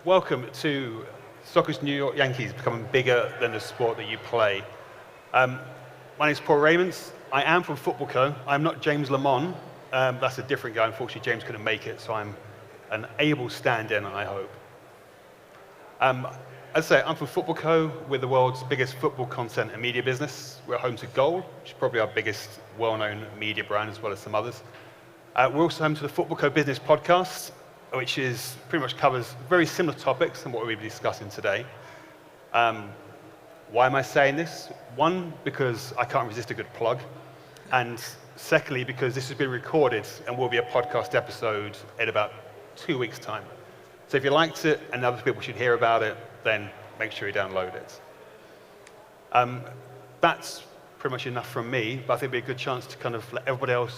Welcome to Soccer's New York Yankees becoming bigger than the sport that you play. My name is Paul Raymonds. I am from Football Co. I'm not James Lamont. That's a different guy. Unfortunately, James couldn't make it, so I'm an able stand-in, I hope. As I say, I'm from Football Co. We're the world's biggest football content and media business. We're home to Goal, which is probably our biggest well-known media brand, as well as some others. We're also home to the Football Co. Business Podcast, which is pretty much covers very similar topics than what we'll be discussing today. Why am I saying this? One, because I can't resist a good plug. And secondly, because this has been recorded and will be a podcast episode in about 2 weeks' time. So if you liked it and other people should hear about it, then make sure you download it. That's pretty much enough from me, but I think it'd be a good chance to kind of let everybody else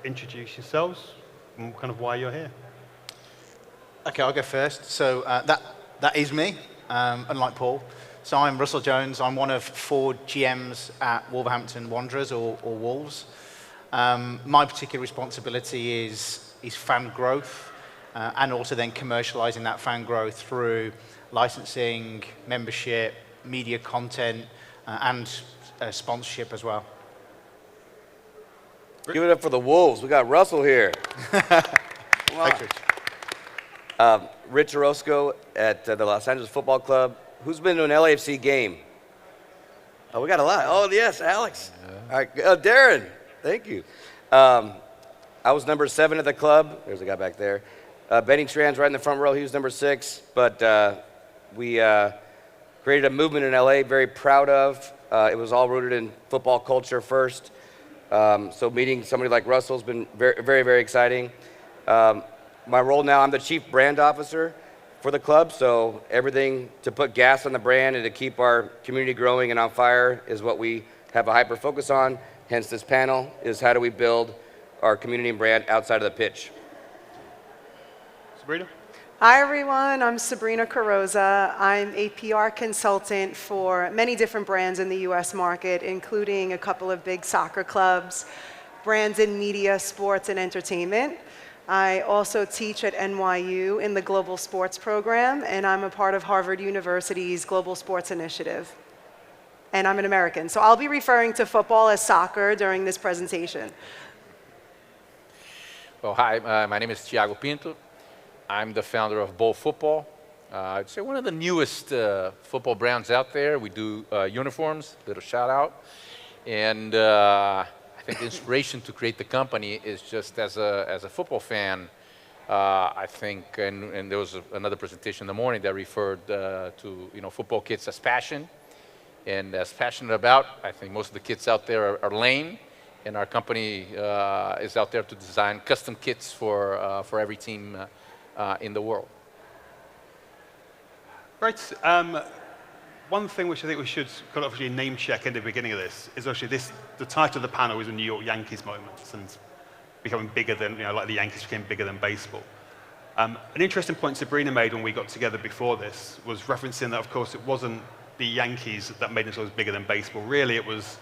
introduce yourselves and kind of why you're here. Okay, I'll go first. So that is me, unlike Paul. So I'm Russell Jones. I'm one of 4 GMs at Wolverhampton Wanderers, or Wolves. My particular responsibility is fan growth, and also then commercializing that fan growth through licensing, membership, media content, and sponsorship as well. Give it up for the Wolves. We got Russell here. Come on. Thanks, Rich. Rich Orozco at the Los Angeles Football Club. Who's been to an LAFC game? Oh, we got a lot. Oh, yes, Alex. Yeah. All right, Darren. Thank you. I was number 7 at the club. There's a guy back there. Benny Tran's right in the front row. He was number 6. But we created a movement in LA, very proud of. It was all rooted in football culture first. So meeting somebody like Russell has been very, very, very exciting. My role now, I'm the chief brand officer for the club, so everything to put gas on the brand and to keep our community growing and on fire is what we have a hyper focus on. Hence this panel is how do we build our community and brand outside of the pitch. Sabrina? Hi everyone, I'm Sabrina Carroza. I'm a PR consultant for many different brands in the US market, including a couple of big soccer clubs, brands in media, sports, and entertainment. I also teach at NYU in the Global Sports program, and I'm a part of Harvard University's Global Sports Initiative. And I'm an American, so I'll be referring to football as soccer during this presentation. Well, hi, my name is Thiago Pinto. I'm the founder of Bowl Football. I'd say one of the newest football brands out there. We do uniforms, little shout out. And I think the inspiration to create the company is just as a football fan. I think, and there was another presentation in the morning that referred to football kids as passion, and as passionate about. I think most of the kids out there are lame, and our company is out there to design custom kits for every team in the world. Right. One thing which I think we should kind of obviously name check in the beginning of this is actually the title of the panel is the New York Yankees moments and becoming bigger than, like the Yankees became bigger than baseball. An interesting point Sabrina made when we got together before this was referencing that, of course, it wasn't the Yankees that made themselves bigger than baseball. Really, it was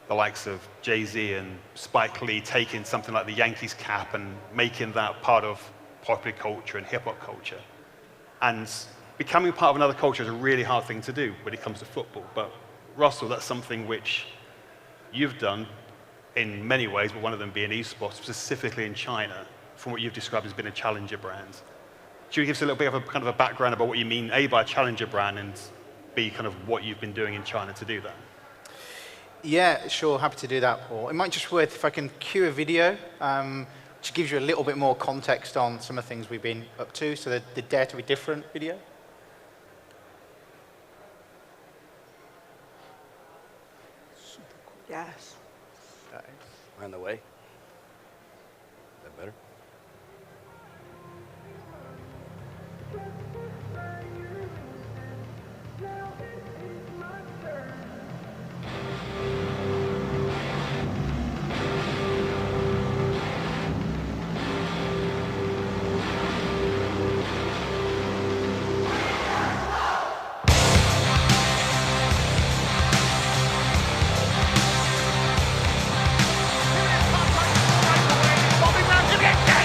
the likes of Jay-Z and Spike Lee taking something like the Yankees cap and making that part of popular culture and hip-hop culture. And becoming part of another culture is a really hard thing to do when it comes to football. But Russell, that's something which you've done in many ways, but one of them being esports, specifically in China, from what you've described as being a challenger brand. Should you give us a little bit of a kind of a background about what you mean, A, by a challenger brand, and B, kind of what you've been doing in China to do that? Yeah, sure, happy to do that, Paul. It might just worth if I can cue a video, which gives you a little bit more context on some of the things we've been up to. So the Dare to Be Different video. Yes. We're on the way. Is that better? Bobby Brown to the end.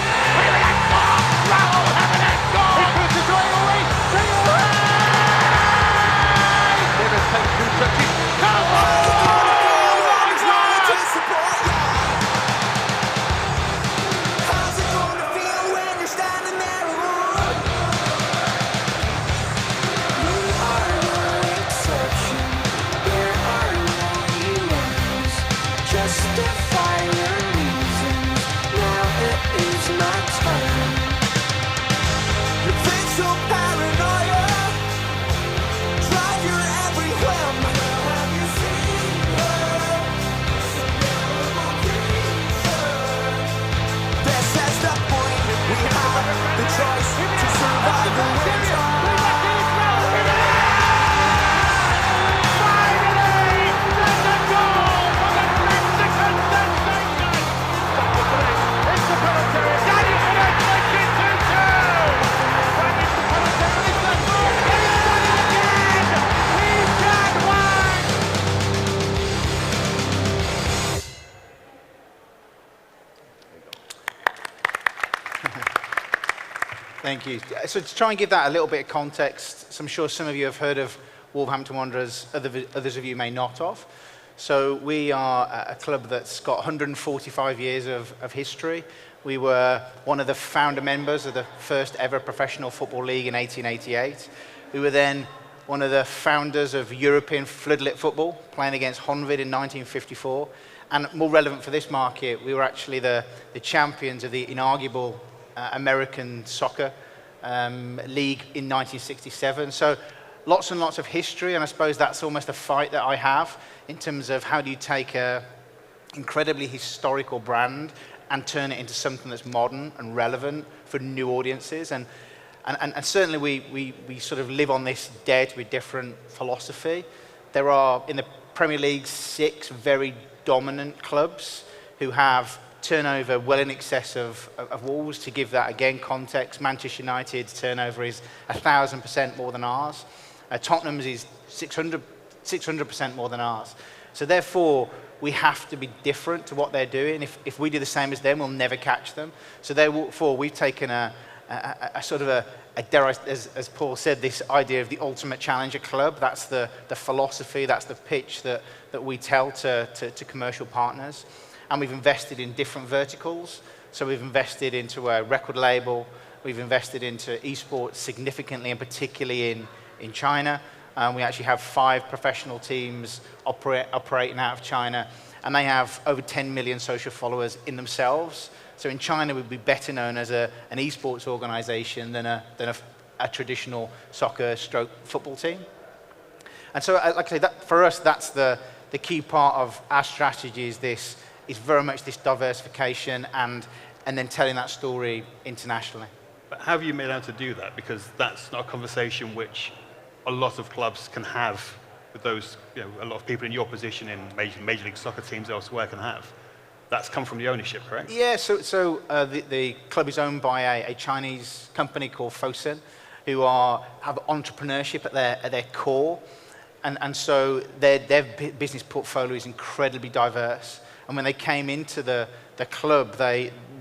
Thank you. So to try and give that a little bit of context, so I'm sure some of you have heard of Wolverhampton Wanderers, others of you may not have. So we are a club that's got 145 years of history. We were one of the founder members of the first ever professional football league in 1888. We were then one of the founders of European floodlit football, playing against Honved in 1954. And more relevant for this market, we were actually the champions of the inaugural American soccer league in 1967. So lots and lots of history, and I suppose that's almost a fight that I have in terms of how do you take a incredibly historical brand and turn it into something that's modern and relevant for new audiences. And certainly we sort of live on this dare to be different philosophy. There are, in the Premier League, 6 very dominant clubs who have turnover well in excess of Wolves. To give that, again, context, Manchester United's turnover is 1,000% more than ours. Tottenham's is 600% more than ours. So therefore, we have to be different to what they're doing. If we do the same as them, we'll never catch them. So therefore, we've taken a sort of a dare I, as Paul said, this idea of the ultimate challenger club. That's the philosophy, that's the pitch that we tell to commercial partners. And we've invested in different verticals. So we've invested into a record label, we've invested into esports significantly, and particularly in China. We actually have 5 professional teams operating out of China, and they have over 10 million social followers in themselves. So in China, we'd be better known as an esports organization than a traditional soccer/football team. And so, like I say, that, for us, that's the key part of our strategy is very much this diversification and then telling that story internationally. But how have you been able to do that? Because that's not a conversation which a lot of clubs can have with those, a lot of people in your position in Major League Soccer teams elsewhere can have. That's come from the ownership, correct? Yeah, so the club is owned by a Chinese company called Fosun, who have entrepreneurship at their core. And so their business portfolio is incredibly diverse. And when they came into the club,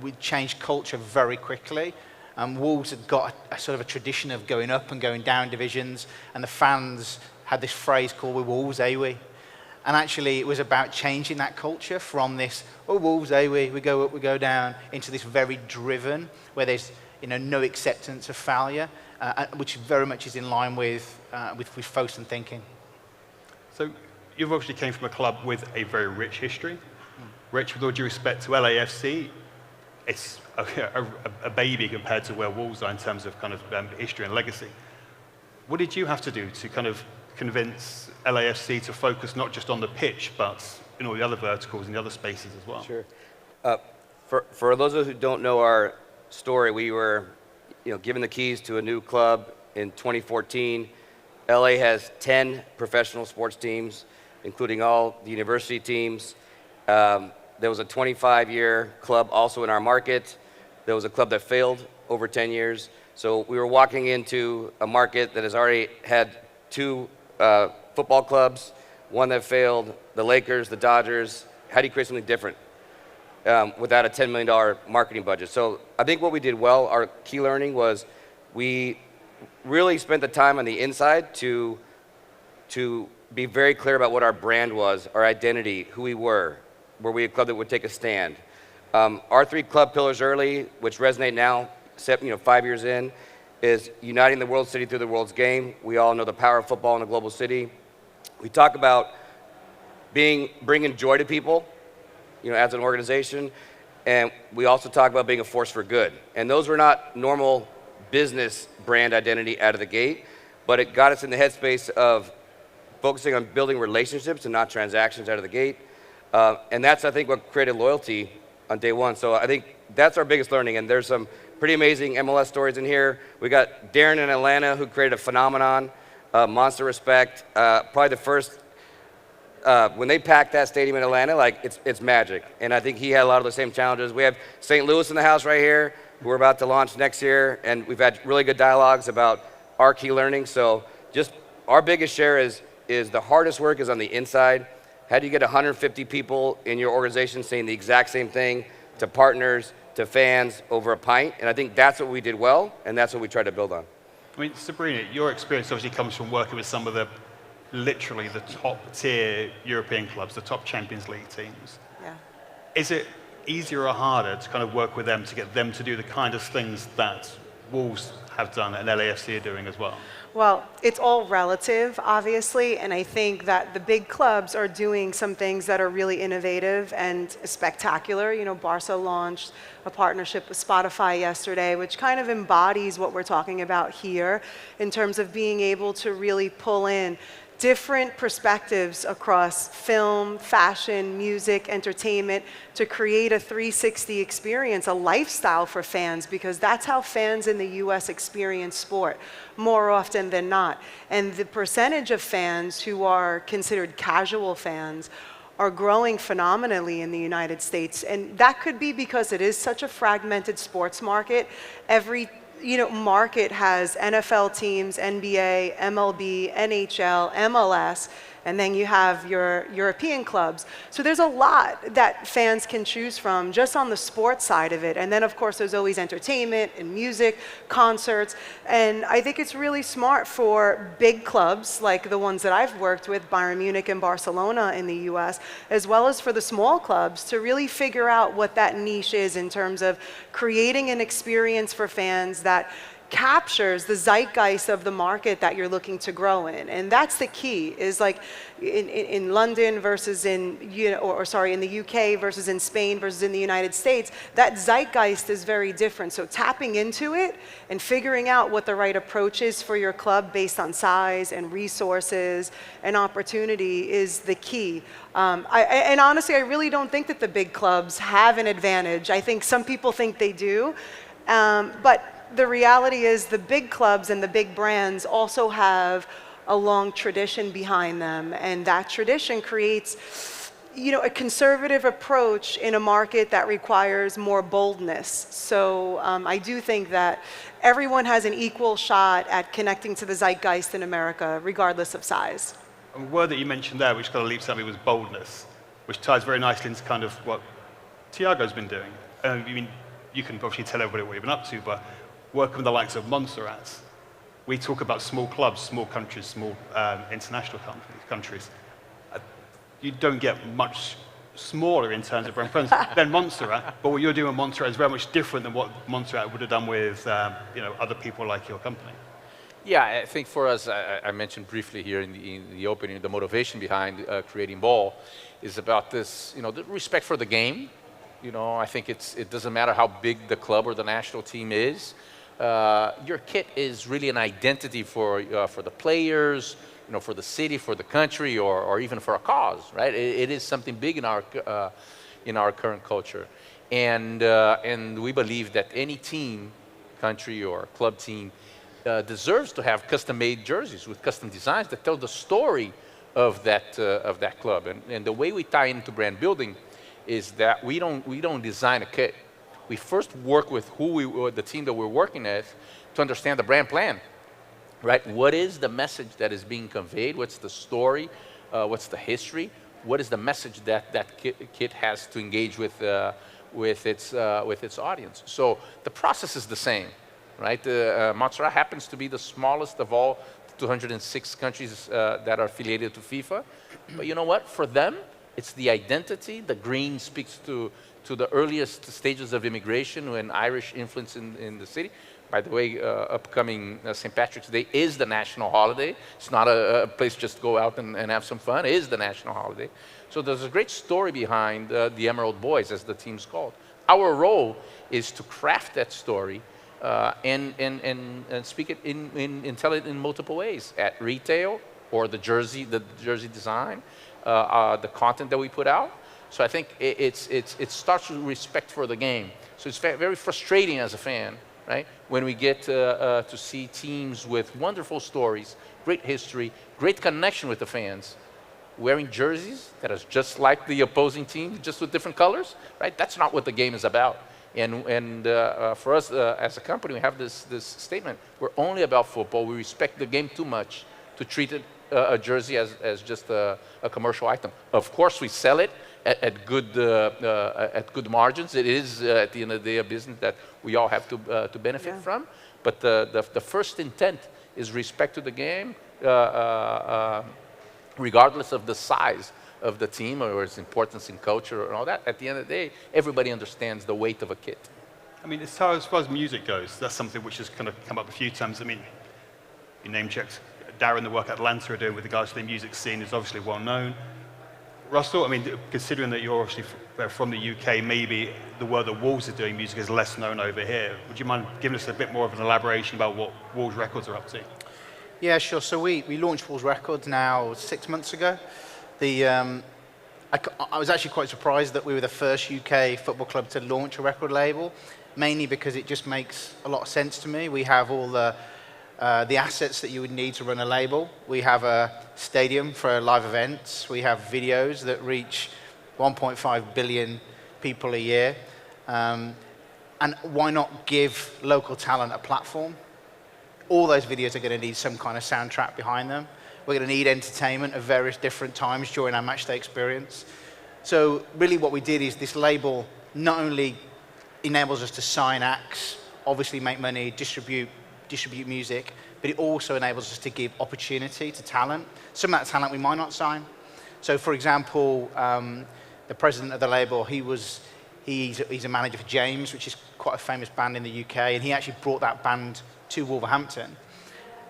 we changed culture very quickly. Wolves had got a sort of a tradition of going up and going down divisions, and the fans had this phrase called "We Wolves, eh we?" And actually, it was about changing that culture from this "Oh Wolves, eh we go up, we go down," into this very driven, where there's no acceptance of failure, which very much is in line with Fosun thinking. So you've obviously came from a club with a very rich history. Rich, with all due respect to LAFC, it's a baby compared to where Wolves are in terms of kind of history and legacy. What did you have to do to kind of convince LAFC to focus not just on the pitch, but in all the other verticals and the other spaces as well? Sure. For those of us who don't know our story, we were given the keys to a new club in 2014. LA has 10 professional sports teams, including all the university teams. There was a 25-year club also in our market. There was a club that failed over 10 years. So we were walking into a market that has already had 2 football clubs, one that failed, the Lakers, the Dodgers. How do you create something different without a $10 million marketing budget? So I think what we did well, our key learning was we really spent the time on the inside to be very clear about what our brand was, our identity, who we were we a club that would take a stand. Our 3 club pillars early, which resonate now, 5 years in, is uniting the world city through the world's game. We all know the power of football in a global city. We talk about bringing joy to people, as an organization, and we also talk about being a force for good. And those were not normal business brand identity out of the gate, but it got us in the headspace of focusing on building relationships and not transactions out of the gate. And that's, I think, what created loyalty on day one. So I think that's our biggest learning, and there's some pretty amazing MLS stories in here. We got Darren in Atlanta, who created a phenomenon, monster respect. Probably the first, when they packed that stadium in Atlanta, it's magic. And I think he had a lot of the same challenges. We have St. Louis in the house right here, who we're about to launch next year, and we've had really good dialogues about our key learning. So just our biggest share is the hardest work is on the inside. How do you get 150 people in your organization saying the exact same thing, to partners, to fans over a pint. And I think that's what we did well, and that's what we tried to build on. I mean, Sabrina, your experience obviously comes from working with some of the, literally the top tier European clubs, the top Champions League teams. Yeah. Is it easier or harder to kind of work with them to get them to do the kind of things that Wolves have done and LAFC are doing as well? Well, it's all relative, obviously, and I think that the big clubs are doing some things that are really innovative and spectacular. You know, Barca launched a partnership with Spotify yesterday, which kind of embodies what we're talking about here in terms of being able to really pull in different perspectives across film, fashion, music, entertainment to create a 360 experience, a lifestyle for fans, because that's how fans in the US experience sport more often than not. And the percentage of fans who are considered casual fans are growing phenomenally in the United States. And that could be because it is such a fragmented sports market. Every market has NFL teams, NBA, MLB, NHL, MLS, and then you have your European clubs. So there's a lot that fans can choose from just on the sports side of it. And then, of course, there's always entertainment and music, concerts. And I think it's really smart for big clubs like the ones that I've worked with, Bayern Munich and Barcelona in the US, as well as for the small clubs to really figure out what that niche is in terms of creating an experience for fans that captures the zeitgeist of the market that you're looking to grow in. And that's the key, is like in London versus in, in the UK versus in Spain versus in the United States, that zeitgeist is very different. So tapping into it and figuring out what the right approach is for your club based on size and resources and opportunity is the key. And honestly, I really don't think that the big clubs have an advantage. I think some people think they do, but the reality is the big clubs and the big brands also have a long tradition behind them, and that tradition creates a conservative approach in a market that requires more boldness. So I do think that everyone has an equal shot at connecting to the zeitgeist in America, regardless of size. A word that you mentioned there, which kind of leaps at me, was boldness, which ties very nicely into kind of what Thiago's been doing. I mean, you can obviously tell everybody what you've been up to, but working with the likes of Montserrat, we talk about small clubs, small countries, small international countries. You don't get much smaller in terms of brand presence than Montserrat, but what you're doing with Montserrat is very much different than what Montserrat would have done with other people like your company. Yeah, I think for us, I mentioned briefly here in the opening, the motivation behind creating Ball is about this, the respect for the game. I think it doesn't matter how big the club or the national team is. Your kit is really an identity for the players, for the city, for the country, or even for a cause, right? It is something big in our current culture, and we believe that any team, country or club team, deserves to have custom-made jerseys with custom designs that tell the story of that club. And the way we tie into brand building is that we don't design a kit. We first work with the team that we're working with to understand the brand plan, right? What is the message that is being conveyed? What's the story? What's the history? What is the message that kit has to engage with its audience? So the process is the same, right? Montserrat happens to be the smallest of all 206 countries that are affiliated to FIFA. But you know what? For them, it's the identity. The green speaks to the earliest stages of immigration and Irish influence in the city. By the way, upcoming St. Patrick's Day is the national holiday. It's not a place just to go out and have some fun. It is the national holiday. So there's a great story behind the Emerald Boys, as the team's called. Our role is to craft that story and speak it and tell it in multiple ways, at retail or the jersey design, the content that we put out. So I think it starts with respect for the game. So it's very frustrating as a fan, right? When we get to see teams with wonderful stories, great history, great connection with the fans, wearing jerseys that is just like the opposing team, just with different colors, right? That's not what the game is about. And for us as a company, we have this statement: we're only about football. We respect the game too much to treat it a jersey as just a commercial item. Of course, we sell it at good margins. It is at the end of the day a business that we all have to benefit from. But the first intent is respect to the game, regardless of the size of the team or its importance in culture and all that. At the end of the day, everybody understands the weight of a kit. I mean, as far as music goes, that's something which has kind of come up a few times. I mean, you name checked Darren, the work Atlanta are doing with regards to the music scene is obviously well known. Russell, I mean, considering that you're obviously from the UK, maybe the work that Wolves are doing music is less known over here. Would you mind giving us a bit more of an elaboration about what Wolves Records are up to? Yeah, sure. So we launched Wolves Records now 6 months ago. I was actually quite surprised that we were the first UK football club to launch a record label, mainly because it just makes a lot of sense to me. We have all the assets that you would need to run a label. We have a stadium for live events. We have videos that reach 1.5 billion people a year. And why not give local talent a platform? All those videos are going to need some kind of soundtrack behind them. We're going to need entertainment at various different times during our matchday experience. So really what we did is this label not only enables us to sign acts, obviously make money, distribute music, but it also enables us to give opportunity to talent. Some of that talent we might not sign. So for example, the president of the label, he's a manager for James, which is quite a famous band in the UK, and he actually brought that band to Wolverhampton.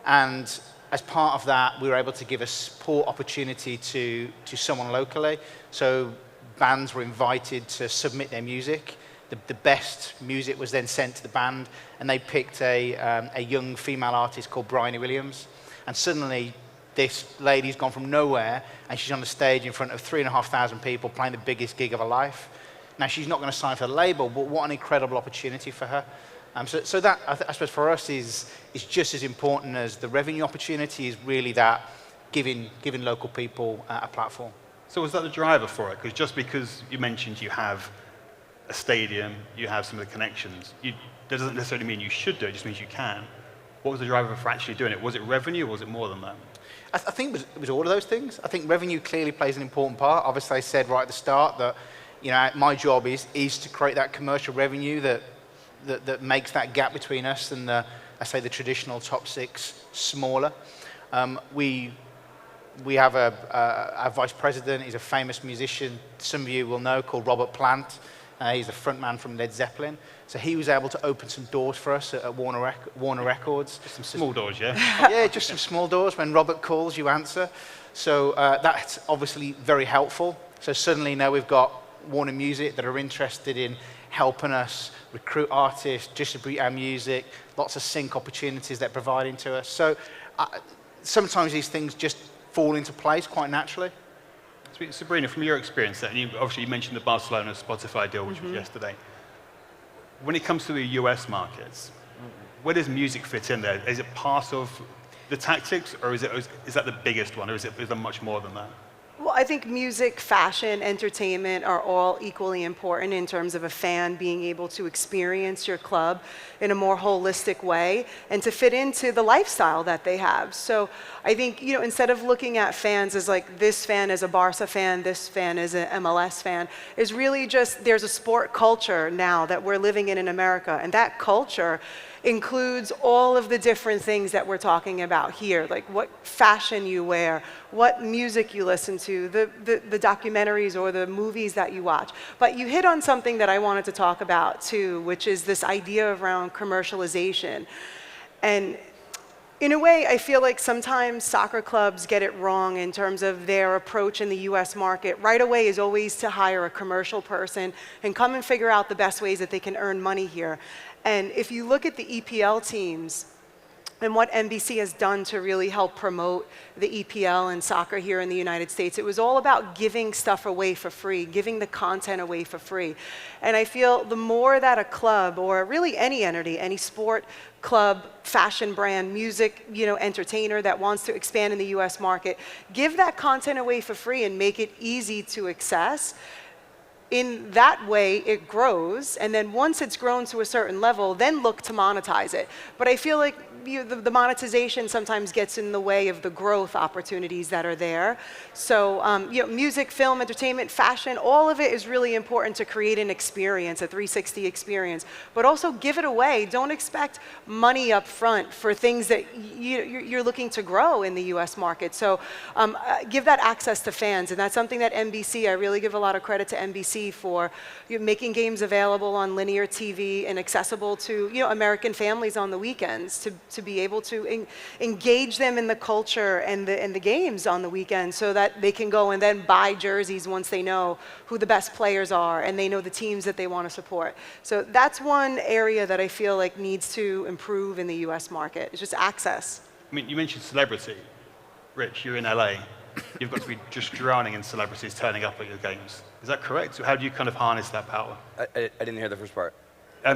And as part of that, we were able to give a support opportunity to someone locally. So bands were invited to submit their music. The best music was then sent to the band, and they picked a young female artist called Bryony Williams. And suddenly, this lady's gone from nowhere, and she's on the stage in front of 3,500 people playing the biggest gig of her life. Now, she's not going to sign for the label, but what an incredible opportunity for her. So that, I suppose, for us is just as important as the revenue opportunity is really that giving local people a platform. So was that the driver for it? Because you mentioned you have a stadium, you have some of the connections. That doesn't necessarily mean you should do it, it just means you can. What was the driver for actually doing it? Was it revenue, or was it more than that? I think it was all of those things. I think revenue clearly plays an important part. Obviously, I said right at the start that my job is to create that commercial revenue that makes that gap between us and the traditional top six smaller. We have our vice president. He's a famous musician. Some of you will know, called Robert Plant. He's the front man from Led Zeppelin. So he was able to open some doors for us at Warner Records. Just some small doors, yeah? Yeah, just some small doors. When Robert calls, you answer. So that's obviously very helpful. So suddenly now we've got Warner Music that are interested in helping us recruit artists, distribute our music, lots of sync opportunities they're providing to us. So sometimes these things just fall into place quite naturally. Sabrina, from your experience, then, obviously you mentioned the Barcelona Spotify deal, which was yesterday. When it comes to the US markets, where does music fit in there? Is it part of the tactics, or is that the biggest one, or is there much more than that? Well, I think music, fashion, entertainment are all equally important in terms of a fan being able to experience your club in a more holistic way and to fit into the lifestyle that they have. So I think, instead of looking at fans as like this fan is a Barca fan, this fan is an MLS fan, is really just there's a sport culture now that we're living in America, and that culture includes all of the different things that we're talking about here, like what fashion you wear, what music you listen to, the documentaries or the movies that you watch. But you hit on something that I wanted to talk about too, which is this idea around commercialization. And in a way, I feel like sometimes soccer clubs get it wrong in terms of their approach in the US market. Right away is always to hire a commercial person and come and figure out the best ways that they can earn money here. And if you look at the EPL teams and what NBC has done to really help promote the EPL and soccer here in the United States, it was all about giving stuff away for free, giving the content away for free. And I feel the more that a club, or really any entity, any sport, club, fashion brand, music, entertainer that wants to expand in the US market, give that content away for free and make it easy to access, in that way, it grows, and then once it's grown to a certain level, then look to monetize it. But I feel like the monetization sometimes gets in the way of the growth opportunities that are there. So music, film, entertainment, fashion, all of it is really important to create an experience, a 360 experience, but also give it away. Don't expect money up front for things that you're looking to grow in the US market. So give that access to fans, and that's something that NBC, I really give a lot of credit to NBC for making games available on linear TV and accessible to American families on the weekends to be able to engage them in the culture and the games on the weekend, so that they can go and then buy jerseys once they know who the best players are and they know the teams that they want to support. So that's one area that I feel like needs to improve in the US market. It's just access. I mean, you mentioned celebrity. Rich, you're in LA. You've got to be just drowning in celebrities turning up at your games. Is that correct? So how do you kind of harness that power? I didn't hear the first part.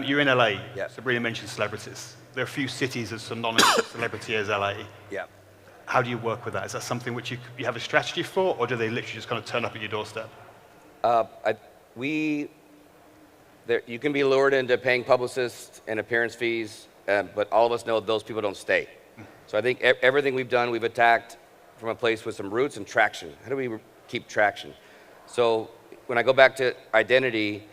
You're in LA. Yeah. Sabrina mentioned celebrities. There are a few cities as synonymous with celebrity as LA. Yeah. How do you work with that? Is that something which you have a strategy for, or do they literally just kind of turn up at your doorstep? You can be lured into paying publicists and appearance fees, but all of us know those people don't stay. So I think everything we've done, we've attacked from a place with some roots and traction. How do we keep traction? So when I go back to identity,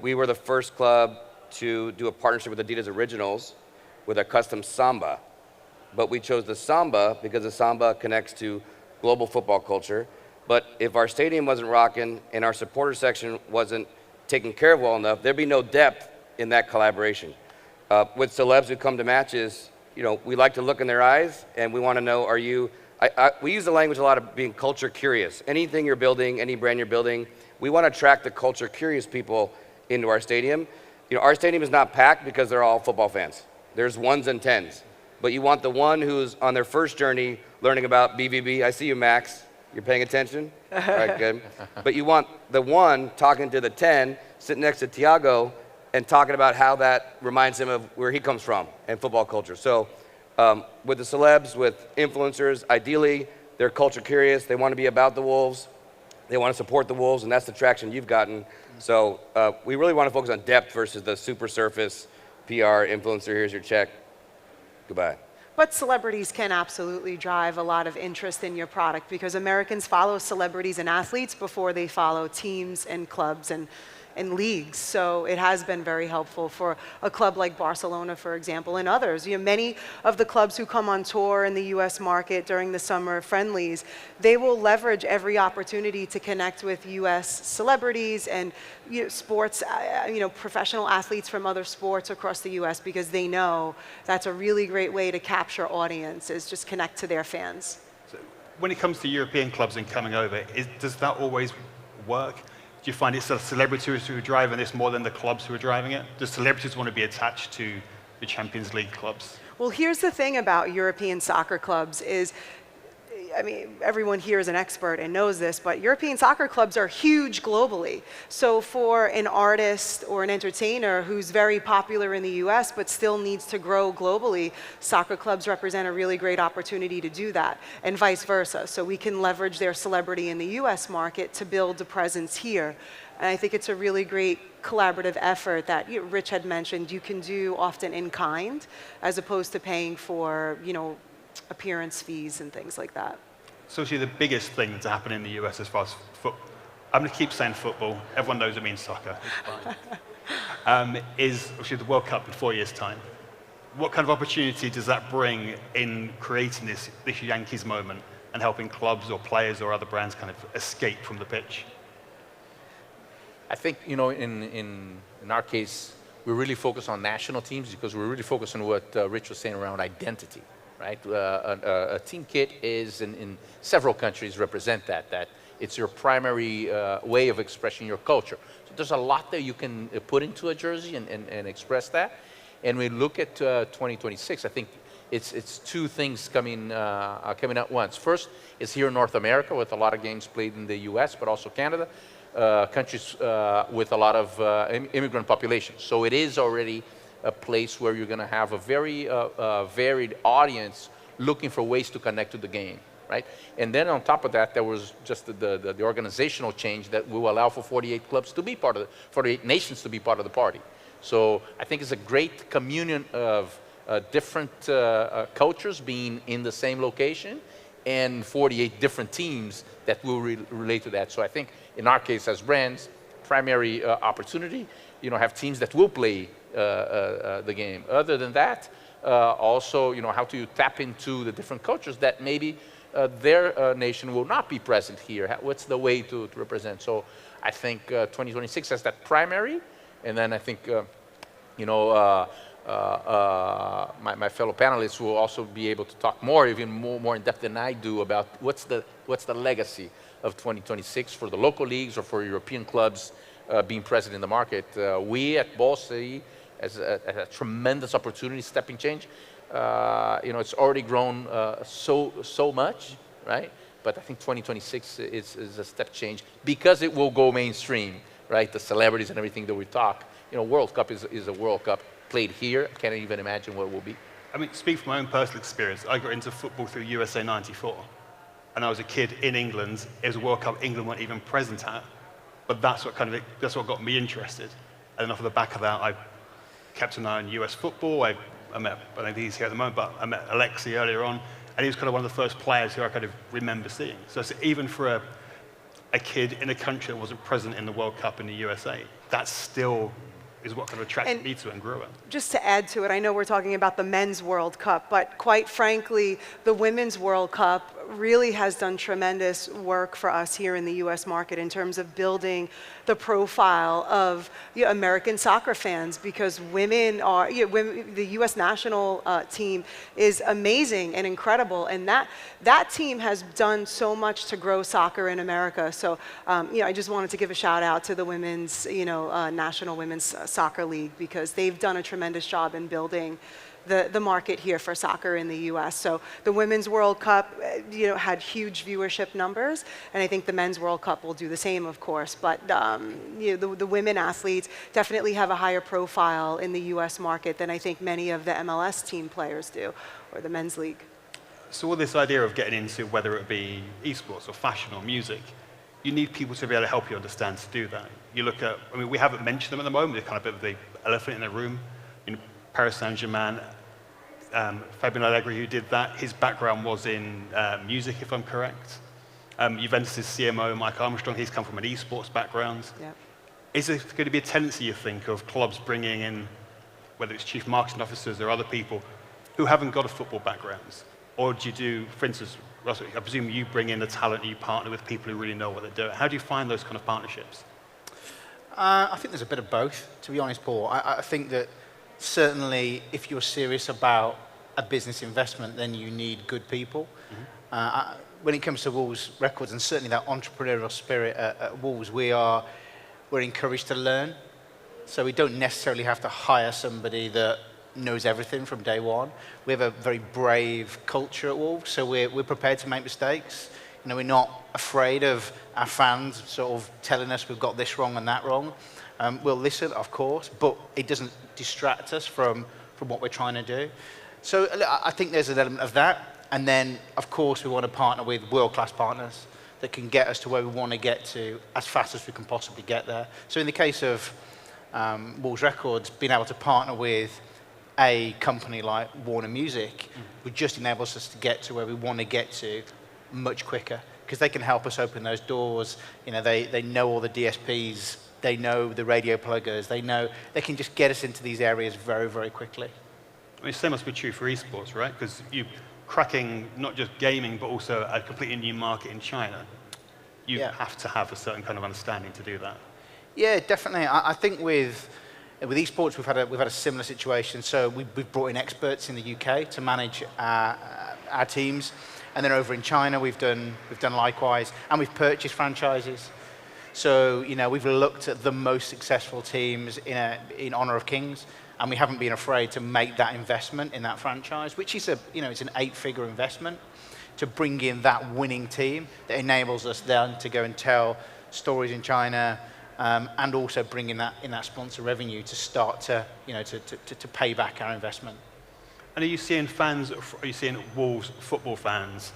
we were the first club to do a partnership with Adidas Originals with a custom samba. But we chose the samba because the samba connects to global football culture. But if our stadium wasn't rocking and our supporter section wasn't taken care of well enough, there'd be no depth in that collaboration. With celebs who come to matches, we like to look in their eyes and we want to know, we use the language a lot of being culture curious. Anything you're building, any brand you're building, we want to attract the culture curious people into our stadium. Our stadium is not packed because they're all football fans. There's ones and tens. But you want the one who's on their first journey learning about BVB. I see you, Max. You're paying attention? All right, good. But you want the one talking to the 10, sitting next to Thiago, and talking about how that reminds him of where he comes from and football culture. So with the celebs, with influencers, ideally, they're culture curious. They want to be about the Wolves. They want to support the Wolves, and that's the traction you've gotten. So we really want to focus on depth versus the super surface PR influencer, here's your check, goodbye. But celebrities can absolutely drive a lot of interest in your product, because Americans follow celebrities and athletes before they follow teams and clubs and leagues. So it has been very helpful for a club like Barcelona, for example, and others. Many of the clubs who come on tour in the US market during the summer friendlies, they will leverage every opportunity to connect with US celebrities and sports, professional athletes from other sports across the US, because they know that's a really great way to capture audience, is just connect to their fans. So when it comes to European clubs and coming over, does that always work? Do you find it's the celebrities who are driving this more than the clubs who are driving it? Do celebrities want to be attached to the Champions League clubs? Well, here's the thing about European soccer clubs is, everyone here is an expert and knows this, but European soccer clubs are huge globally. So for an artist or an entertainer who's very popular in the US but still needs to grow globally, soccer clubs represent a really great opportunity to do that, and vice versa. So we can leverage their celebrity in the US market to build a presence here. And I think it's a really great collaborative effort that Rich had mentioned you can do often in kind, as opposed to paying for, appearance fees and things like that. So actually the biggest thing that's happened in the US as far as football, I'm going to keep saying football, everyone knows it means soccer, it's fine, is actually the World Cup in 4 years' time. What kind of opportunity does that bring in creating this Yankees moment and helping clubs or players or other brands kind of escape from the pitch? I think, in our case, we really focus on national teams because we're really focused on what Rich was saying around identity. Right? A team kit is, in several countries, represent that it's your primary way of expressing your culture. So there's a lot that you can put into a jersey and express that. And we look at 2026, I think it's two things coming at once. First is here in North America with a lot of games played in the US, but also Canada, countries with a lot of immigrant population. So it is already a place where you're going to have a very varied audience looking for ways to connect to the game. right? And then on top of that, there was just the organizational change that will allow for 48 clubs to be part of 48 nations to be part of the party. So I think it's a great communion of different cultures being in the same location and 48 different teams that will relate to that. So I think in our case as brands, primary opportunity, have teams that will play the game. Other than that, also, how to tap into the different cultures that maybe their nation will not be present here. What's the way to represent? So I think 2026 has that primary, and then I think, my fellow panelists will also be able to talk even more in depth than I do about what's the legacy of 2026 for the local leagues or for European clubs being present in the market. We at Ball see as a tremendous opportunity, stepping change. It's already grown so much, right? But I think 2026 is a step change because it will go mainstream, right? The celebrities and everything that we talk. World Cup is a World Cup played here. I can't even imagine what it will be. I mean, speak from my own personal experience. I got into football through USA '94, and I was a kid in England. It was a World Cup England weren't even present at, but that's what got me interested. And then off the back of that, I kept an eye on US football. I think he's here at the moment, but I met Alexi earlier on, and he was kind of one of the first players who I kind of remember seeing. So even for a kid in a country that wasn't present in the World Cup in the USA, that still is what kind of attracted me to it and grew it. Just to add to it, I know we're talking about the Men's World Cup, but quite frankly, the Women's World Cup really has done tremendous work for us here in the U.S. market in terms of building the profile of American soccer fans, because women are, the U.S. national team is amazing and incredible, and that team has done so much to grow soccer in America. So, I just wanted to give a shout out to the women's, National Women's Soccer League, because they've done a tremendous job in building the market here for soccer in the U.S. So the Women's World Cup, had huge viewership numbers, and I think the Men's World Cup will do the same, of course. But the women athletes definitely have a higher profile in the U.S. market than I think many of the MLS team players do, or the men's league. So all this idea of getting into whether it be esports or fashion or music, you need people to be able to help you understand to do that. You look at, we haven't mentioned them at the moment. They're kind of a bit of the elephant in the room. Paris Saint-Germain, Fabian Allegri, who did that, his background was in music, if I'm correct. Juventus' CMO, Mike Armstrong, he's come from an esports background. Yeah. Is there going to be a tendency, you think, of clubs bringing in, whether it's chief marketing officers or other people, who haven't got a football background? Or do you do, for instance, Russell, I presume you bring in the talent, you partner with people who really know what they're doing. How do you find those kind of partnerships? I think there's a bit of both, to be honest, Paul. I think that certainly if you're serious about a business investment, then you need good people. Mm-hmm. When it comes to Wolves Records, and certainly that entrepreneurial spirit at Wolves, we're encouraged to learn. So we don't necessarily have to hire somebody that knows everything from day one. We have a very brave culture at Wolves, so we're prepared to make mistakes. We're not afraid of our fans sort of telling us we've got this wrong and that wrong. We'll listen, of course, but it doesn't distract us from what we're trying to do. So I think there's an element of that. And then, of course, we want to partner with world-class partners that can get us to where we want to get to as fast as we can possibly get there. So in the case of Wolves Records, being able to partner with a company like Warner Music would just enable us to get to where we want to get to much quicker, because they can help us open those doors. They know all the DSPs, they know the radio pluggers, they can just get us into these areas very, very quickly. The same must be true for esports, right? Because you're cracking not just gaming, but also a completely new market in China. You have to have a certain kind of understanding to do that. Yeah, definitely. I think with esports, we've had a similar situation. So we've brought in experts in the UK to manage our teams, and then over in China we've done likewise, and we've purchased franchises. So we've looked at the most successful teams in honor of Kings, and we haven't been afraid to make that investment in that franchise, which is it's an 8-figure investment to bring in that winning team that enables us then to go and tell stories in China. And also bring in that sponsor revenue to start to pay back our investment. And are you seeing Wolves football fans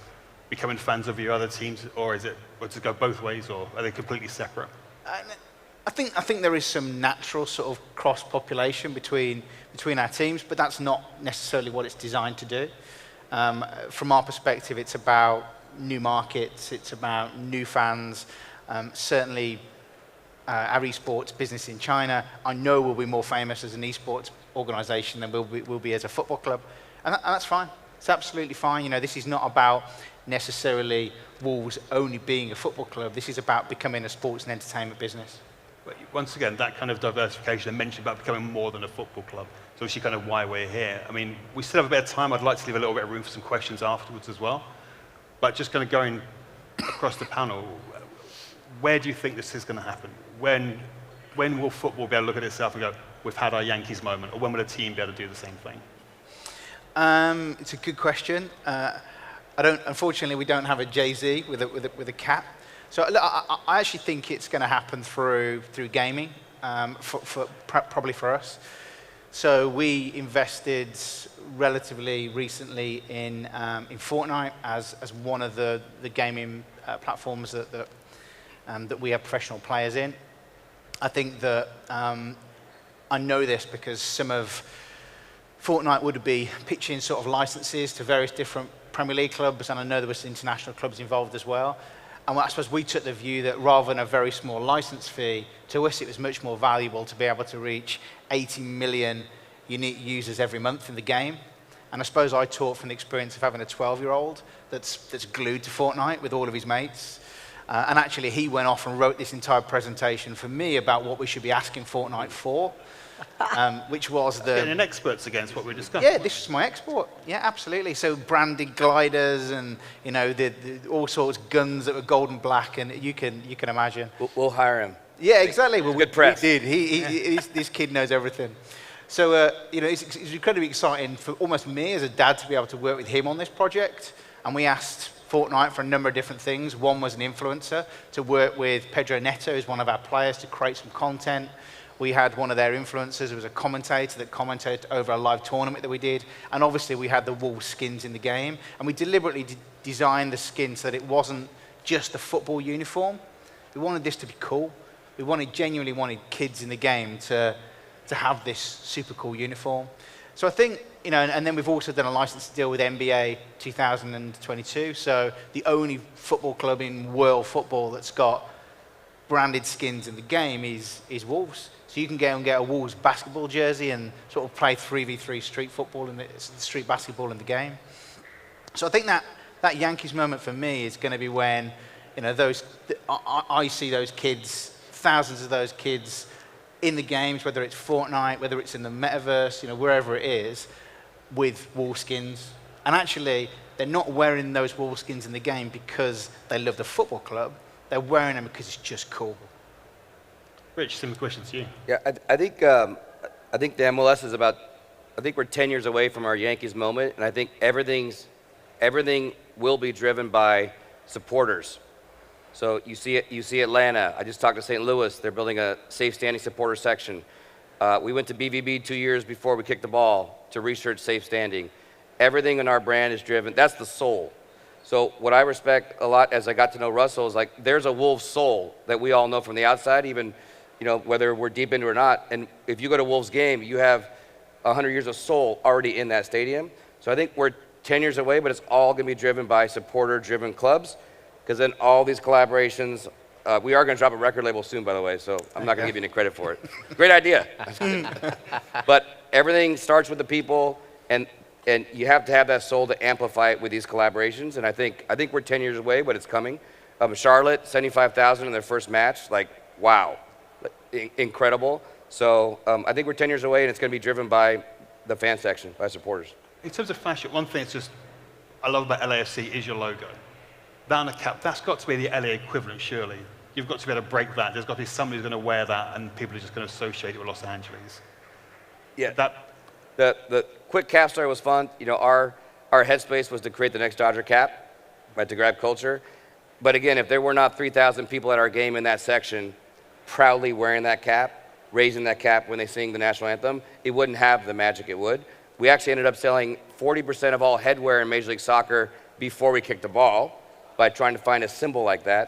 becoming fans of your other teams, or does it go both ways, or are they completely separate? I think there is some natural sort of cross-population between our teams, but that's not necessarily what it's designed to do. From our perspective, it's about new markets, it's about new fans. Certainly, our esports business in China, I know will be more famous as an esports organization than we'll be as a football club, and that's fine. It's absolutely fine. You know, this is not about necessarily Wolves only being a football club. This is about becoming a sports and entertainment business. But once again, that kind of diversification I mentioned about becoming more than a football club, so actually kind of why we're here. I mean, we still have a bit of time. I'd like to leave a little bit of room for some questions afterwards as well. But just kind of going across the panel, where do you think this is going to happen? When will football be able to look at itself and go, we've had our Yankees moment, or when will a team be able to do the same thing? It's a good question. Unfortunately, we don't have a Jay-Z with a cap. So I actually think it's going to happen through gaming, probably for us. So we invested relatively recently in Fortnite as one of the gaming platforms that we have professional players in. I think that I know this because some of Fortnite would be pitching sort of licenses to various different Premier League clubs, and I know there was international clubs involved as well. And I suppose we took the view that rather than a very small license fee, to us it was much more valuable to be able to reach 80 million unique users every month in the game. And I suppose I taught from the experience of having a 12-year-old that's glued to Fortnite with all of his mates. And actually he went off and wrote this entire presentation for me about what we should be asking Fortnite for. Which was the... Getting experts against what we discussed. Yeah, this was my export. Yeah, absolutely. So branded gliders and, you know, the all sorts of guns that were gold and black, and you can imagine. We'll hire him. Yeah, exactly. Well, good press. We did. This kid knows everything. So, you know, it's incredibly exciting for almost me as a dad to be able to work with him on this project. And we asked Fortnite for a number of different things. One was an influencer to work with Pedro Neto, who's one of our players, to create some content. We had one of their influencers who was a commentator that commentated over a live tournament that we did. And obviously we had the Wolves skins in the game. And we deliberately designed the skin so that it wasn't just a football uniform. We wanted this to be cool. We genuinely wanted kids in the game to have this super cool uniform. So I think, you know, and then we've also done a license deal with NBA 2022. So the only football club in world football that's got branded skins in the game is Wolves. So you can go and get a Wolves basketball jersey and sort of play 3v3 street football and street basketball in the game. So I think that Yankees moment for me is going to be when, you know, I see those kids, thousands of those kids in the games, whether it's Fortnite, whether it's in the metaverse, you know, wherever it is, with Wolves skins. And actually, they're not wearing those Wolves skins in the game because they love the football club. They're wearing them because it's just cool. Rich, similar question to you. Yeah, I think the MLS is about. I think we're 10 years away from our Yankees moment, and I think everything will be driven by supporters. So you see Atlanta. I just talked to St. Louis. They're building a safe standing supporter section. We went to BVB 2 years before we kicked the ball to research safe standing. Everything in our brand is driven. That's the soul. So what I respect a lot as I got to know Russell is like there's a Wolves soul that we all know from the outside, even, you know, whether we're deep into it or not. And if you go to a Wolves game, you have 100 years of soul already in that stadium. So I think we're 10 years away, but it's all going to be driven by supporter-driven clubs, because then all these collaborations, we are going to drop a record label soon, by the way, so I'm not going to give you any credit for it. Great idea. But everything starts with the people, and you have to have that soul to amplify it with these collaborations. And I think we're 10 years away, but it's coming. Charlotte, 75,000 in their first match, like, wow, incredible. So I think we're 10 years away, and it's going to be driven by the fan section, by supporters. In terms of fashion, one thing I love about LAFC is your logo. That on a cap, that's got to be the LA equivalent, surely. You've got to be able to break that. There's got to be somebody who's going to wear that, and people are just going to associate it with Los Angeles. Yeah. The quick cap story was fun. You know, our headspace was to create the next Dodger cap, right, to grab culture. But again, if there were not 3,000 people at our game in that section proudly wearing that cap, raising that cap when they sing the national anthem, it wouldn't have the magic it would. We actually ended up selling 40% of all headwear in Major League Soccer before we kicked the ball. by trying to find a symbol like that.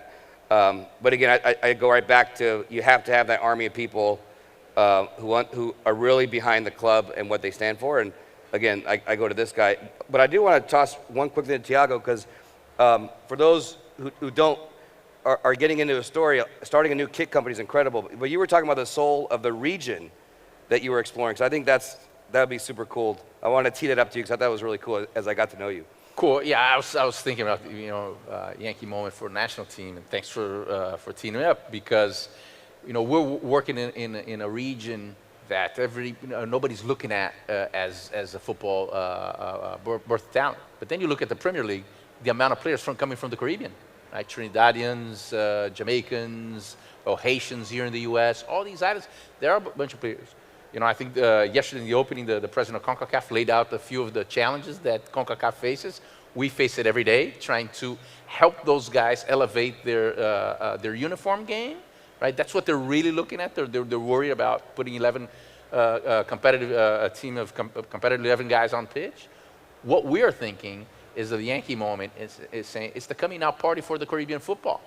But again, I go right back to you have to have that army of people who are really behind the club and what they stand for. And again, I go to this guy. But I do want to toss one quick thing to Thiago, because for those who are getting into a story, starting a new kit company is incredible. But you were talking about the soul of the region that you were exploring. So I think that would be super cool. I want to tee that up to you because I thought it was really cool as I got to know you. Cool. Yeah, I was thinking about Yankee moment for national team, and thanks for teaming up, because we're working in a region that nobody's looking at as a football birth talent. But then you look at the Premier League, the amount of players coming from the Caribbean, right? Trinidadians, Jamaicans, Haitians here in the U.S. All these items, there are a bunch of players. I think yesterday in the opening, the president of CONCACAF laid out a few of the challenges that CONCACAF faces. We face it every day, trying to help those guys elevate their uniform game, right? That's what they're really looking at. They're worried about putting 11 a team of competitive 11 guys on pitch. What we are thinking is that the Yankee moment is saying it's the coming out party for the Caribbean football.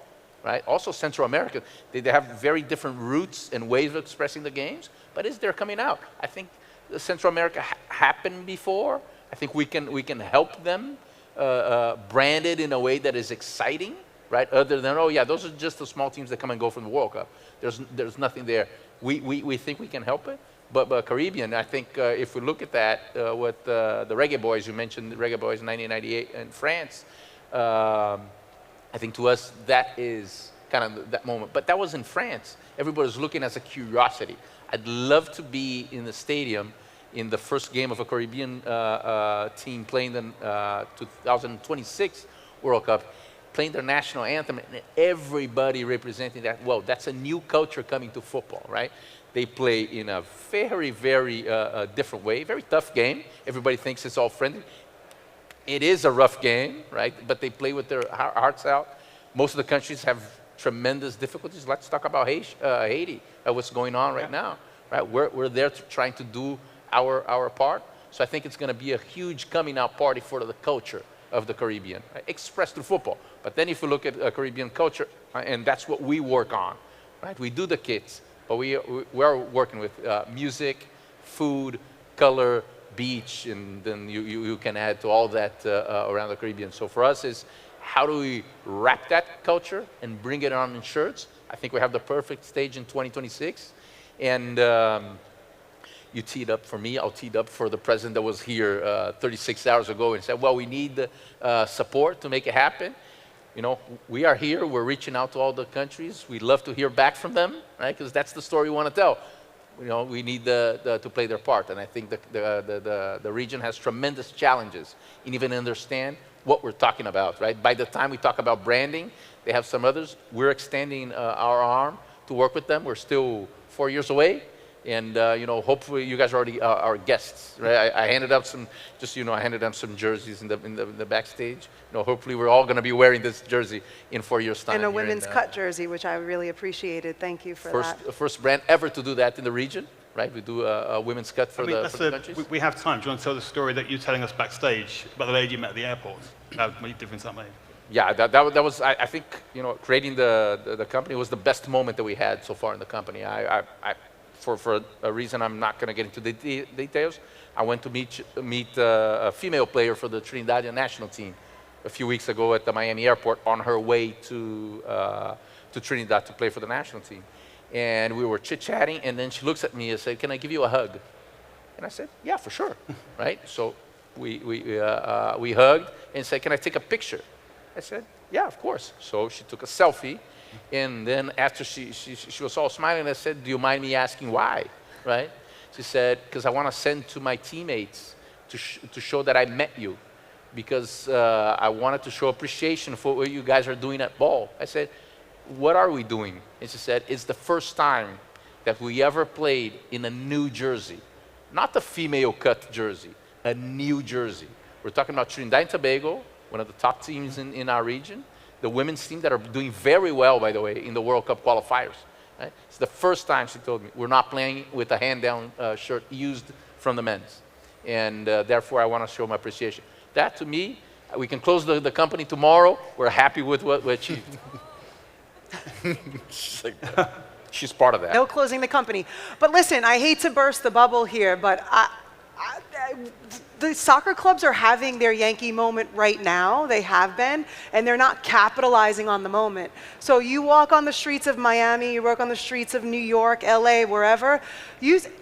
Right? Also Central America, they have very different roots and ways of expressing the games, but it's their coming out. I think Central America happened before. I think we can help them brand it in a way that is exciting, right? Other than, oh yeah, those are just the small teams that come and go from the World Cup. There's nothing there. We think we can help it, but Caribbean, I think if we look at that with the Reggae Boys, you mentioned the Reggae Boys in 1998 in France, I think to us that is kind of that moment. But that was in France. Everybody's looking as a curiosity. I'd love to be in the stadium in the first game of a Caribbean team playing the 2026 World Cup, playing their national anthem, and everybody representing that. Well, that's a new culture coming to football, right? They play in a very, very different way, very tough game. Everybody thinks it's all friendly. It is a rough game, right? But they play with their hearts out. Most of the countries have tremendous difficulties. Let's talk about Haiti, what's going on right now, right? We're there trying to do our part. So I think it's going to be a huge coming out party for the culture of the Caribbean, right? Expressed through football. But then if you look at Caribbean culture, and that's what we work on, right? We do the kits, but we are working with music, food, color, beach, and then you can add to all that around the Caribbean. So for us is how do we wrap that culture and bring it on in shirts? I think we have the perfect stage in 2026. And you teed up for me, I'll tee up for the president that was here 36 hours ago and said, well, we need support to make it happen. We are here, we're reaching out to all the countries. We'd love to hear back from them, right? Because that's the story we want to tell. We need to play their part, and I think the region has tremendous challenges in even understand what we're talking about, right? By the time we talk about branding, they have some others. We're extending our arm to work with them. We're still 4 years away, and hopefully you guys are already our guests, right? I handed out some, I handed them some jerseys in the backstage. Hopefully we're all going to be wearing this jersey in 4 years' time. And a women's cut jersey, which I really appreciated. Thank you for that. First brand ever to do that in the region, right? We do a women's cut for the countries. We have time. Do you want to tell the story that you're telling us backstage about the lady you met at the airport? What difference that made? Yeah, that was, I think, creating the company was the best moment that we had so far in the company. For a reason I'm not going to get into the details, I went to meet a female player for the Trinidadian national team a few weeks ago at the Miami airport on her way to Trinidad to play for the national team. And we were chit-chatting, and then she looks at me and said, can I give you a hug? And I said, yeah, for sure, right? So we hugged and said, can I take a picture? I said, yeah, of course. So she took a selfie, and then after she was all smiling, I said, do you mind me asking why, right? She said, because I want to send to my teammates to show that I met you, because I wanted to show appreciation for what you guys are doing at ball. I said, what are we doing? And she said, it's the first time that we ever played in a new jersey, not the female cut jersey, a new jersey. We're talking about Trinidad and Tobago, one of the top teams in our region, the women's team that are doing very well, by the way, in the World Cup qualifiers. Right? It's the first time, she told me, we're not playing with a hand-down shirt used from the men's. And therefore, I want to show my appreciation. That, to me, We can close the company tomorrow. We're happy with what we achieved. She's part of that. No closing the company. But listen, I hate to burst the bubble here, but the soccer clubs are having their Yankee moment right now. They have been, and they're not capitalizing on the moment. So you walk on the streets of Miami, you walk on the streets of New York, LA, wherever.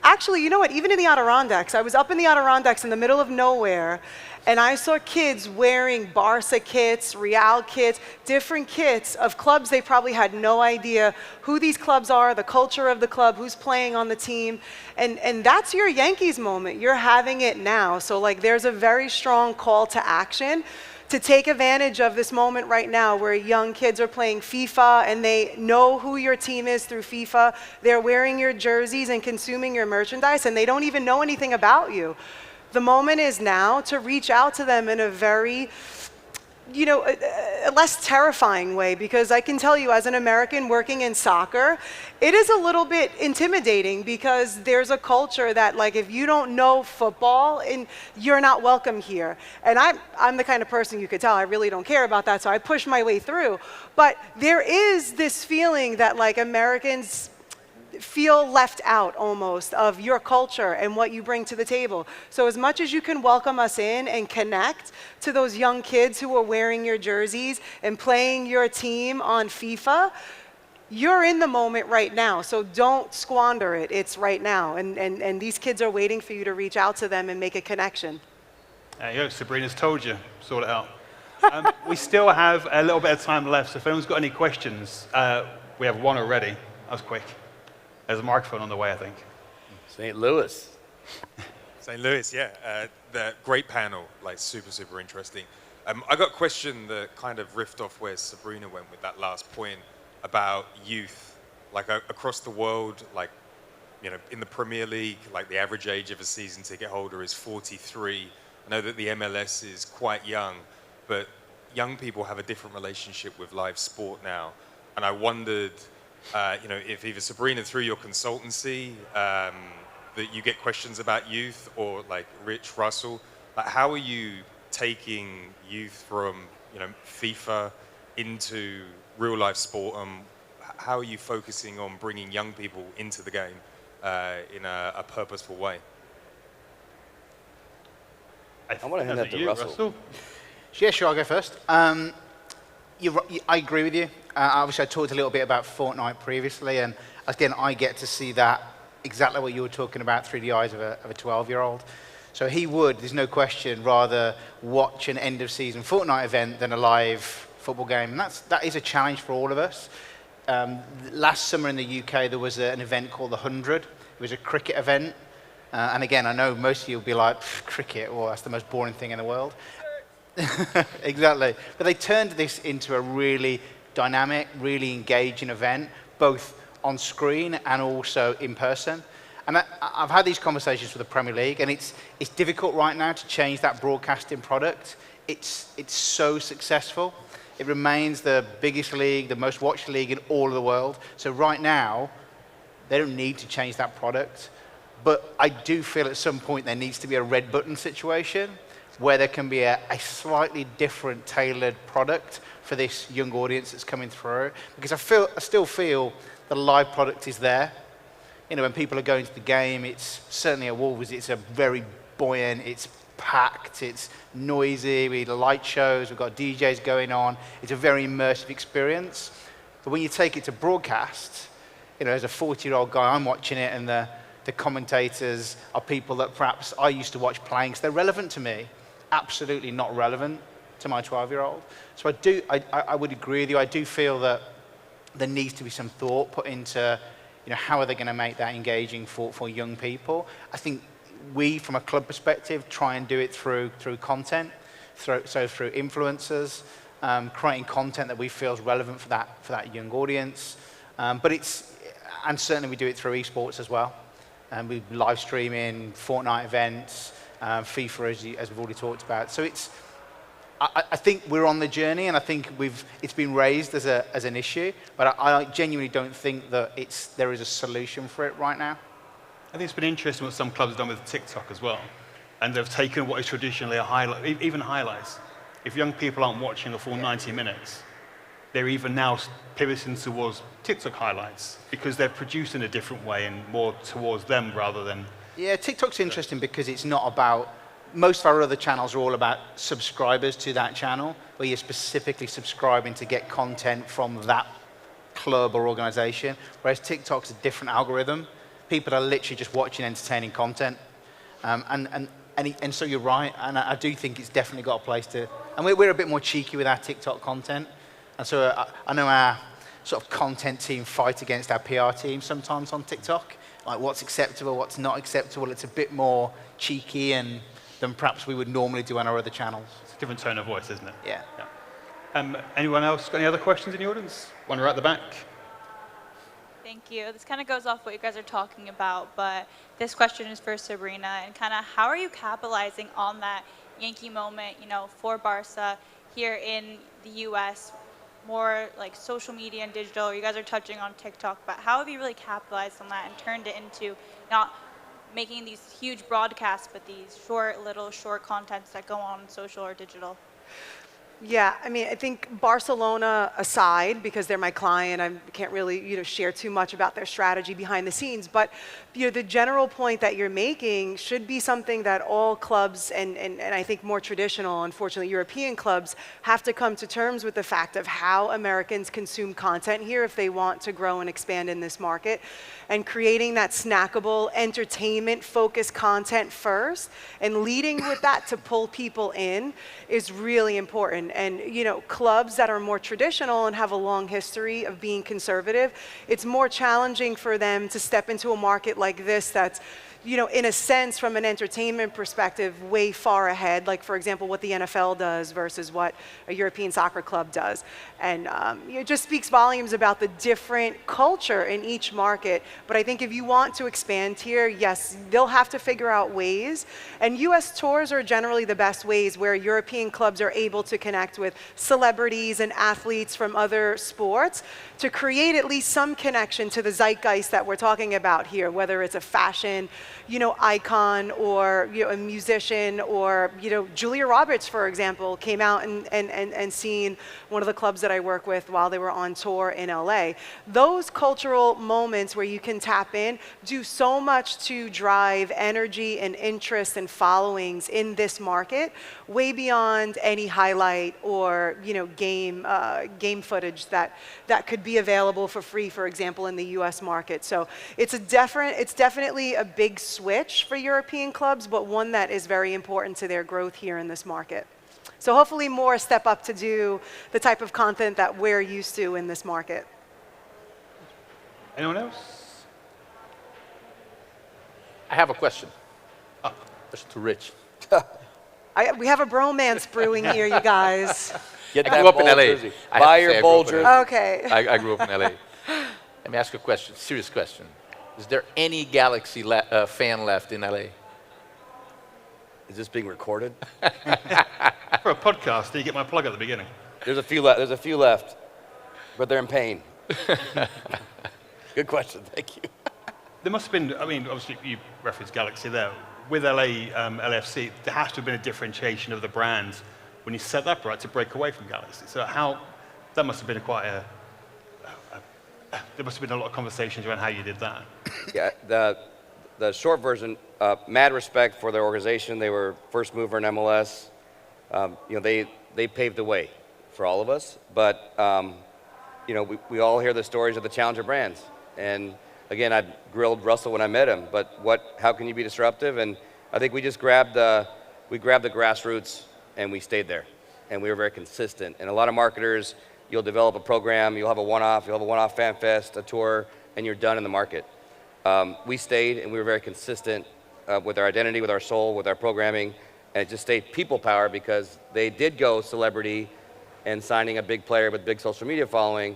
Actually, you know what? Even in the Adirondacks, I was up in the Adirondacks in the middle of nowhere, and I saw kids wearing Barca kits, Real kits, different kits of clubs they probably had no idea who these clubs are, the culture of the club, who's playing on the team. And that's your Yankees moment. You're having it now. So like there's a very strong call to action to take advantage of this moment right now where young kids are playing FIFA and they know who your team is through FIFA. They're wearing your jerseys and consuming your merchandise, and they don't even know anything about you. The moment is now to reach out to them in a very, a less terrifying way, because I can tell you as an American working in soccer, it is a little bit intimidating because there's a culture that like if you don't know football, you're not welcome here. And I'm the kind of person, you could tell, I really don't care about that, so I push my way through. But there is this feeling that like Americans feel left out almost of your culture and what you bring to the table. So as much as you can welcome us in and connect to those young kids who are wearing your jerseys and playing your team on FIFA, you're in the moment right now. So don't squander it. It's right now. And these kids are waiting for you to reach out to them and make a connection. Sabrina's told you. Sort it out. We still have a little bit of time left, so if anyone's got any questions, we have one already. That was quick. There's a microphone on the way, I think. St. Louis. St. Louis, yeah. The great panel, like super interesting. I got a question that kind of riffed off where Sabrina went with that last point about youth, like across the world, like, in the Premier League, like the average age of a season ticket holder is 43. I know that the MLS is quite young, but young people have a different relationship with live sport now. And I wondered, if either Sabrina, through your consultancy, that you get questions about youth, or like Rich, Russell, like how are you taking youth from, FIFA into real life sport? How are you focusing on bringing young people into the game in a purposeful way? I want to hand that to Russell. Yeah, sure, I'll go first. I agree with you. Obviously, I talked a little bit about Fortnite previously, and again, I get to see that exactly what you were talking about through the eyes of a 12-year-old. So he would, there's no question, rather watch an end-of-season Fortnite event than a live football game, and that is a challenge for all of us. Last summer in the UK, there was an event called the 100. It was a cricket event, and again, I know most of you will be like, cricket, well, that's the most boring thing in the world. Exactly. But they turned this into a really dynamic, really engaging event, both on screen and also in person. And I've had these conversations with the Premier League, and it's difficult right now to change that broadcasting product. It's so successful. It remains the biggest league, the most watched league in all of the world. So right now, they don't need to change that product. But I do feel at some point there needs to be a red button situation where there can be a slightly different tailored product for this young audience that's coming through. Because I still feel the live product is there. When people are going to the game, it's certainly at Wolves, it's a very buoyant, it's packed, it's noisy, we have light shows, we've got DJs going on. It's a very immersive experience. But when you take it to broadcast, as a 40-year-old guy, I'm watching it, and the commentators are people that perhaps I used to watch playing, so they're relevant to me. Absolutely not relevant to my 12-year-old. So I would agree with you. I do feel that there needs to be some thought put into, how are they going to make that engaging for young people. I think we, from a club perspective, try and do it through content, through influencers, creating content that we feel is relevant for that young audience. And certainly we do it through esports as well. We live streaming Fortnite events, FIFA, as we've already talked about. So I think we're on the journey, and I think it's been raised as an issue, but I genuinely don't think that there is a solution for it right now. I think it's been interesting what some clubs have done with TikTok as well, and they've taken what is traditionally a highlight, even highlights, if young people aren't watching a full 90 minutes, they're even now pivoting towards TikTok highlights because they're produced in a different way and more towards them rather than... Yeah, TikTok's interesting because it's not about, most of our other channels are all about subscribers to that channel, where you're specifically subscribing to get content from that club or organization, whereas TikTok's a different algorithm. People are literally just watching entertaining content. And so you're right, and I do think it's definitely got a place to, and we're a bit more cheeky with our TikTok content. And so I know our sort of content team fight against our PR team sometimes on TikTok, like what's acceptable, what's not acceptable. It's a bit more cheeky than perhaps we would normally do on our other channels. It's a different tone of voice, isn't it? Yeah. Anyone else got any other questions in the audience? One right at the back. Thank you. This kind of goes off what you guys are talking about, but this question is for Sabrina, and kind of how are you capitalizing on that Yankee moment, for Barca here in the U.S., more like social media and digital? You guys are touching on TikTok, but how have you really capitalized on that and turned it into not making these huge broadcasts, but these short contents that go on social or digital? Yeah, I mean, I think Barcelona aside, because they're my client, I can't really, share too much about their strategy behind the scenes. But, the general point that you're making should be something that all clubs and I think more traditional, unfortunately, European clubs have to come to terms with the fact of how Americans consume content here if they want to grow and expand in this market. And creating that snackable, entertainment-focused content first and leading with that to pull people in is really important. And, clubs that are more traditional and have a long history of being conservative, it's more challenging for them to step into a market like this that's, in a sense, from an entertainment perspective, way far ahead, like, for example, what the NFL does versus what a European soccer club does. And it just speaks volumes about the different culture in each market. But I think if you want to expand here, yes, they'll have to figure out ways. And US tours are generally the best ways where European clubs are able to connect with celebrities and athletes from other sports to create at least some connection to the zeitgeist that we're talking about here, whether it's a fashion, icon or, a musician or, Julia Roberts, for example, came out and seen one of the clubs that I work with while they were on tour in LA. Those cultural moments where you can tap in do so much to drive energy and interest and followings in this market, way beyond any highlight or, game footage that could be available for free, for example, in the US market. So it's definitely a big switch for European clubs, but one that is very important to their growth here in this market. So hopefully more step up to do the type of content that we're used to in this market. Anyone else? I have a question. Question to Rich. We have a bromance brewing here, you guys. Get I that grew up in bold LA. jersey. I have to Buy say your I grew bold up in jersey. LA. Okay. I grew up in LA. Let me ask you a question, serious question. Is there any Galaxy fan left in LA? Is this being recorded? For a podcast, do you get my plug at the beginning? There's a few left, but they're in pain. Good question. Thank you. There must have been, obviously you referenced Galaxy there. With LAFC, there has to have been a differentiation of the brand when you set that up, right, to break away from Galaxy. So that must have been there must have been a lot of conversations around how you did that. Yeah, the short version, mad respect for their organization. They were first mover in MLS. They paved the way for all of us. But, we all hear the stories of the challenger brands. And again, I grilled Russell when I met him, but how can you be disruptive? And I think we just grabbed the grassroots and we stayed there. And we were very consistent. And a lot of marketers, you'll develop a program, you'll have a one-off fan fest, a tour, and you're done in the market. We stayed and we were very consistent with our identity, with our soul, with our programming, and it just stayed people power because they did go celebrity and signing a big player with big social media following.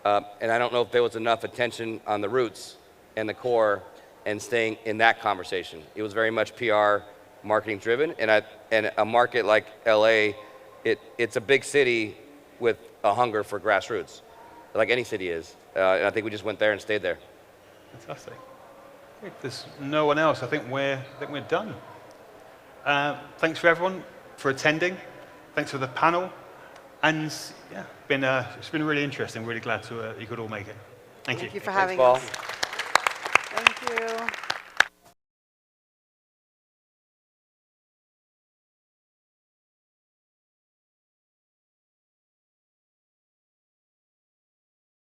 And I don't know if there was enough attention on the roots and the core and staying in that conversation. It was very much PR, marketing driven, and a market like LA, it's a big city with a hunger for grassroots, like any city is. And I think we just went there and stayed there. Fantastic. If there's no one else, I think we're done. Thanks for everyone for attending. Thanks for the panel. And yeah, it's been really interesting. Really glad to you could all make it. Thank you. Thank you for Thanks, having Paul. us.